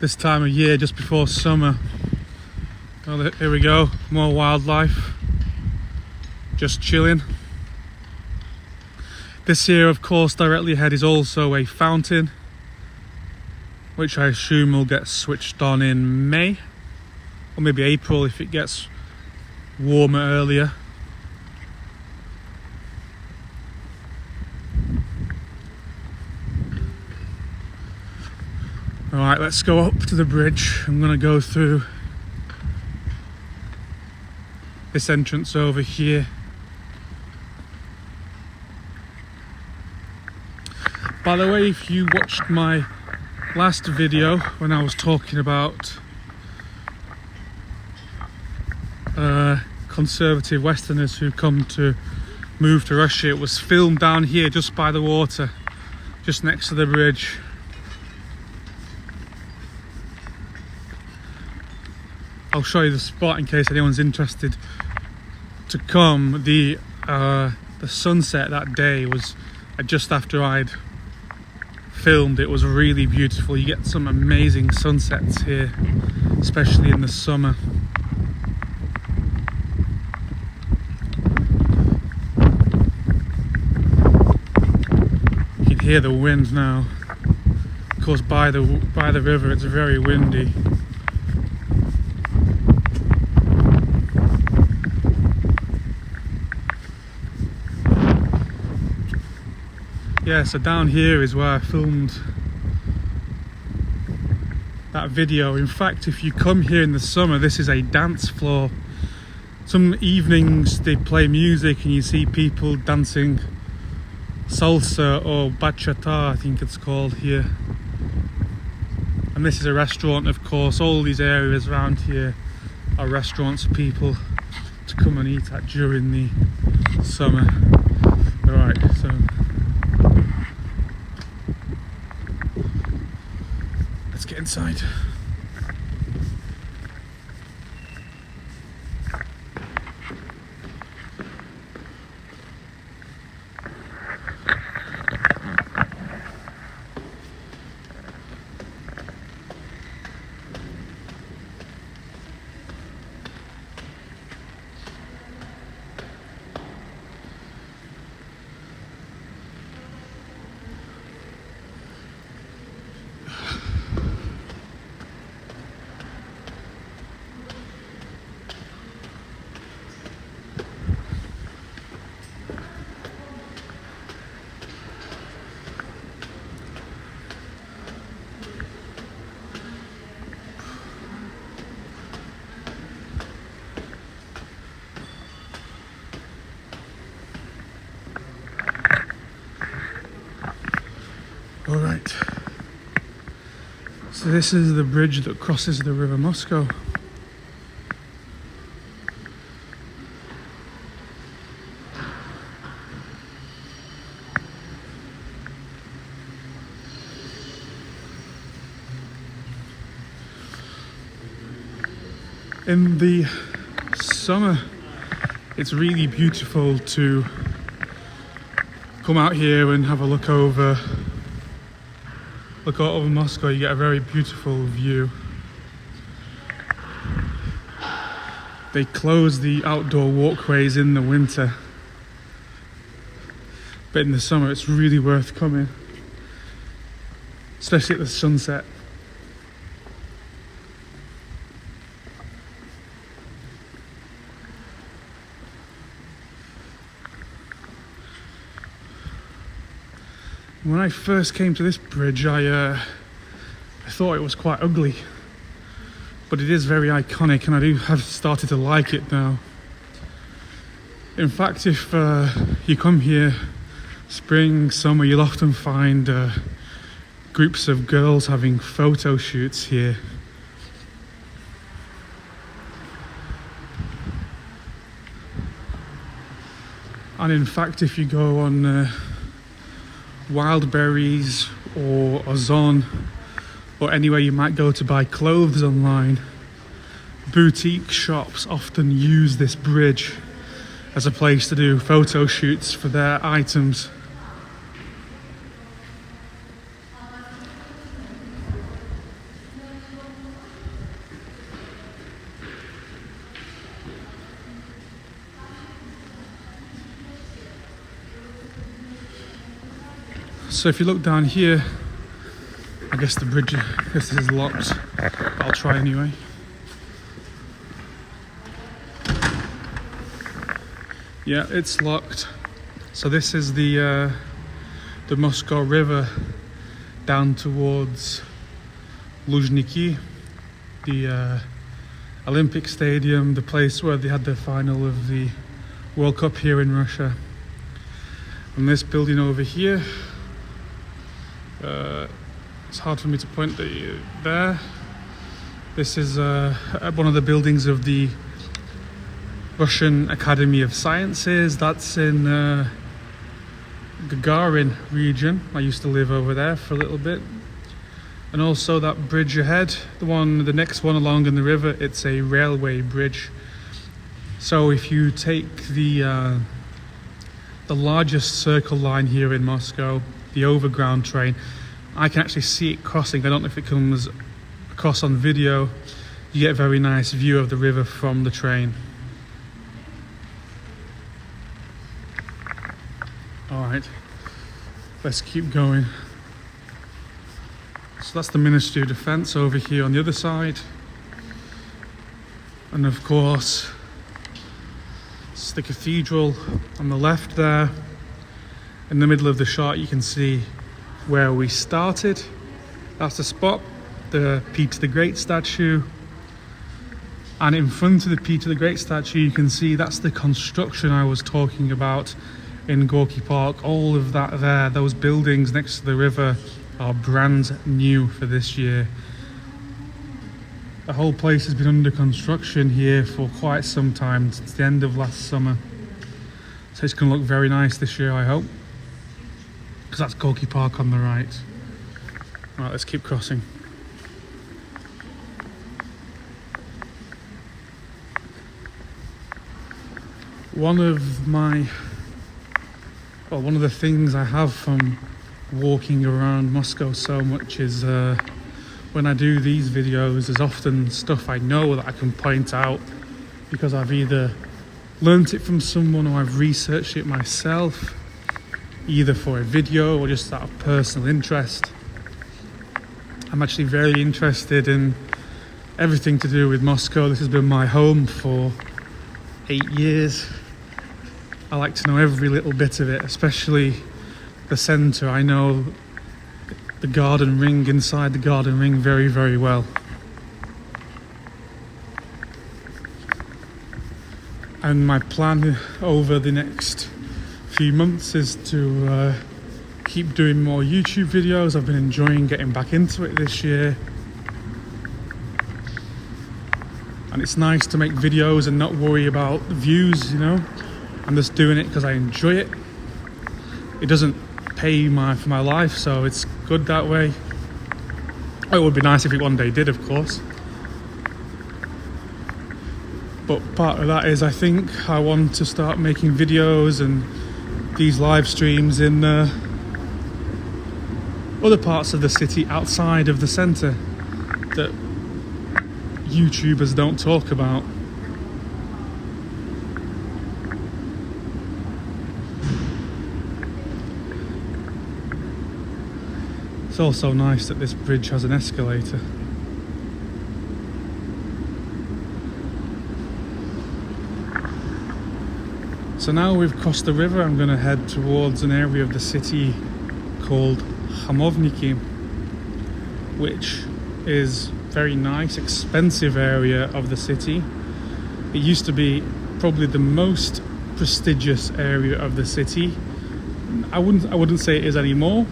[SPEAKER 1] this time of year, just before summer. Well, here we go, more wildlife, just chilling. This here, of course, directly ahead is also a fountain, which I assume will get switched on in May, or maybe April if it gets warmer earlier. Alright, let's go up to the bridge. I'm going to go through this entrance over here. By the way, if you watched my last video when I was talking about conservative Westerners who come to move to Russia, it was filmed down here just by the water, just next to the bridge. I'll show you the spot in case anyone's interested to come. The sunset that day was just after I'd filmed. It was really beautiful. You get some amazing sunsets here, especially in the summer. hear the wind now. Of course, by the river, it's very windy. Yeah, so down here is where I filmed that video. In fact, if you come here in the summer, this is a dance floor. Some evenings they play music and you see people dancing salsa or bachata, I think it's called here. And this is a restaurant, of course. All these areas around here are restaurants for people to come and eat at during the summer. Alright, so let's get inside. Alright, so this is the bridge that crosses the River Moscow. In the summer, it's really beautiful to come out here and have a look over Moscow. You get a very beautiful view. They close the outdoor walkways in the winter, but in the summer it's really worth coming, especially at the sunset. When I first came to this bridge, I thought it was quite ugly, but it is very iconic and I do have started to like it now. In fact, if you come here spring, summer, you'll often find groups of girls having photo shoots here. And in fact, if you go on Wildberries or Ozon or anywhere you might go to buy clothes online, boutique shops often use this bridge as a place to do photo shoots for their items. So if you look down here, I guess the bridge is locked, but I'll try anyway. Yeah, it's locked. So this is the Moscow River down towards Luzhniki, the Olympic Stadium, the place where they had the final of the World Cup here in Russia. And this building over here, it's hard for me to point there. This is one of the buildings of the Russian Academy of Sciences. That's in Gagarin region. I used to live over there for a little bit. And also that bridge ahead, the next one along in the river, it's a railway bridge. So if you take the largest circle line here in Moscow, the overground train, I can actually see it crossing. I don't know if it comes across on video. You get a very nice view of the river from the train. Alright, let's keep going. So that's the Ministry of Defence over here on the other side. And of course, it's the cathedral on the left there. In the middle of the shot, you can see where we started. That's the spot, the Peter the Great statue. And in front of the Peter the Great statue, you can see that's the construction I was talking about in Gorky Park. All of that there, those buildings next to the river, are brand new for this year. The whole place has been under construction here for quite some time, since the end of last summer. So it's going to look very nice this year, I hope. Because that's Gorky Park on the right. Right, let's keep crossing. One of the things I have from walking around Moscow so much is when I do these videos, there's often stuff I know that I can point out because I've either learnt it from someone or I've researched it myself, either for a video or just out of personal interest. I'm actually very interested in everything to do with Moscow. This has been my home for 8 years. I like to know every little bit of it, especially the centre. I know the garden ring, inside the garden ring, very, very well. And my plan over the next few months is to keep doing more YouTube videos. I've been enjoying getting back into it this year. And it's nice to make videos and not worry about the views, you know. I'm just doing it because I enjoy it. It doesn't pay for my life, so it's good that way. It would be nice if it one day did, of course. But part of that is I think I want to start making videos and these live streams in other parts of the city outside of the centre that YouTubers don't talk about. It's also nice that this bridge has an escalator. So now we've crossed the river, I'm going to head towards an area of the city called Khamovniki, which is very nice, expensive area of the city. It used to be probably the most prestigious area of the city. I wouldn't say it is anymore.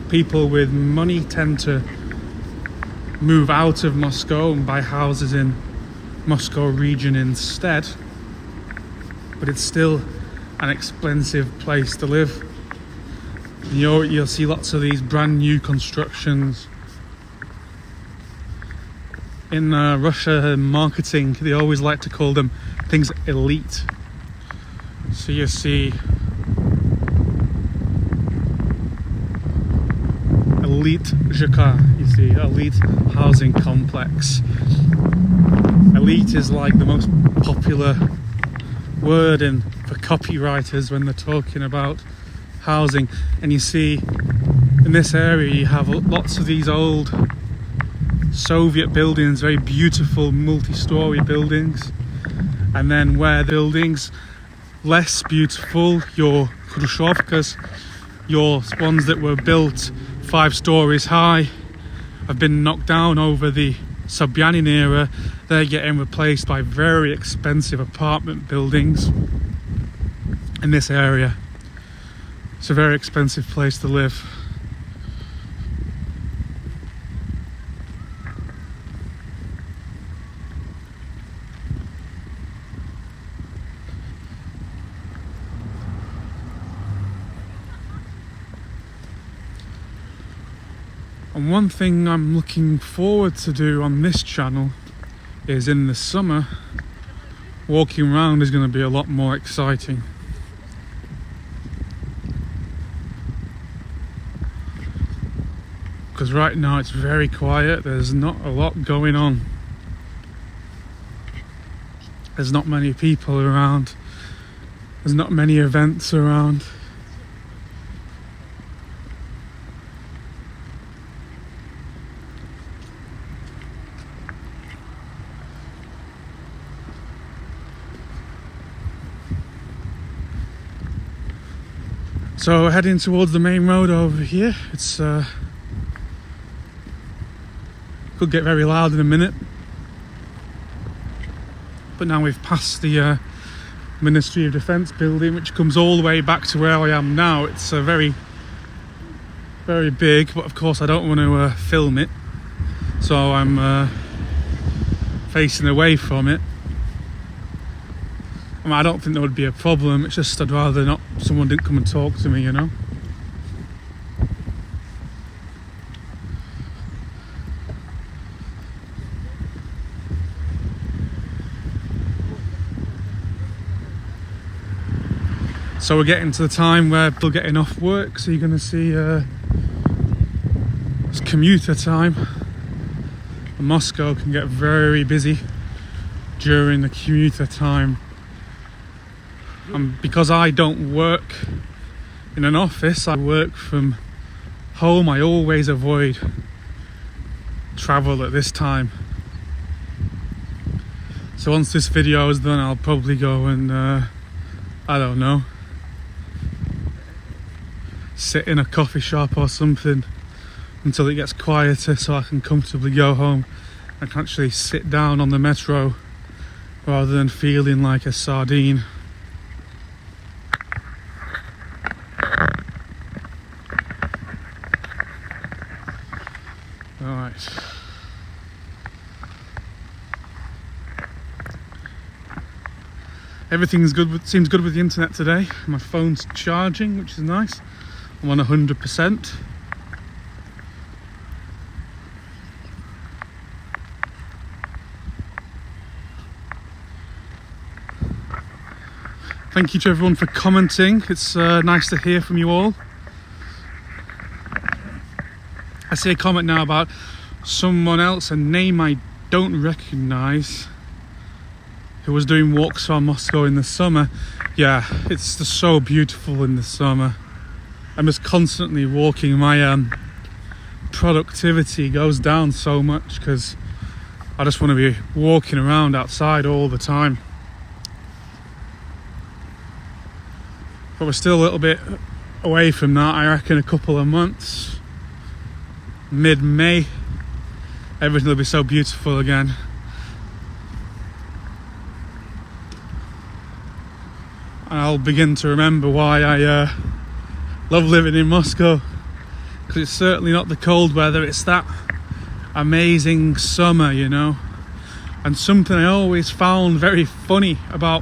[SPEAKER 1] People with money tend to move out of Moscow and buy houses in Moscow region instead. But it's still an expensive place to live. You'll see lots of these brand new constructions. In Russia marketing, they always like to call them things elite. So you see elite ЖК, you see, elite housing complex. Elite is like the most popular word for copywriters when they're talking about housing. And you see in this area you have lots of these old Soviet buildings, very beautiful multi-story buildings, and then where the buildings less beautiful, your Khrushchevkas, your ones that were built 5 stories high, have been knocked down over the Sobyanin era. They're getting replaced by very expensive apartment buildings in this area. It's a very expensive place to live. And one thing I'm looking forward to do on this channel is in the summer, walking around is going to be a lot more exciting. Because right now it's very quiet, there's not a lot going on. There's not many people around, there's not many events around. So heading towards the main road over here. It's could get very loud in a minute, but now we've passed the Ministry of Defence building, which comes all the way back to where I am now. It's very big, but of course I don't want to film it, so I'm facing away from it. I mean, I don't think there would be a problem, it's just I'd rather not someone didn't come and talk to me, you know. So we're getting to the time where people are getting off work, so you're going to see it's commuter time. And Moscow can get very busy during the commuter time. And because I don't work in an office, I work from home, I always avoid travel at this time. So once this video is done, I'll probably go and, I don't know, sit in a coffee shop or something until it gets quieter, so I can comfortably go home and can actually sit down on the metro rather than feeling like a sardine. Alright. Everything's good, seems good with the internet today. My phone's charging, which is nice. I'm on 100%. Thank you to everyone for commenting. It's nice to hear from you all. I see a comment now about someone else, a name I don't recognise, who was doing walks around Moscow in the summer. Yeah, it's just so beautiful in the summer. I'm just constantly walking. My productivity goes down so much because I just want to be walking around outside all the time. But we're still a little bit away from that. I reckon a couple of months, mid-May, everything will be so beautiful again. And I'll begin to remember why I love living in Moscow, because it's certainly not the cold weather, it's that amazing summer, you know. And something I always found very funny about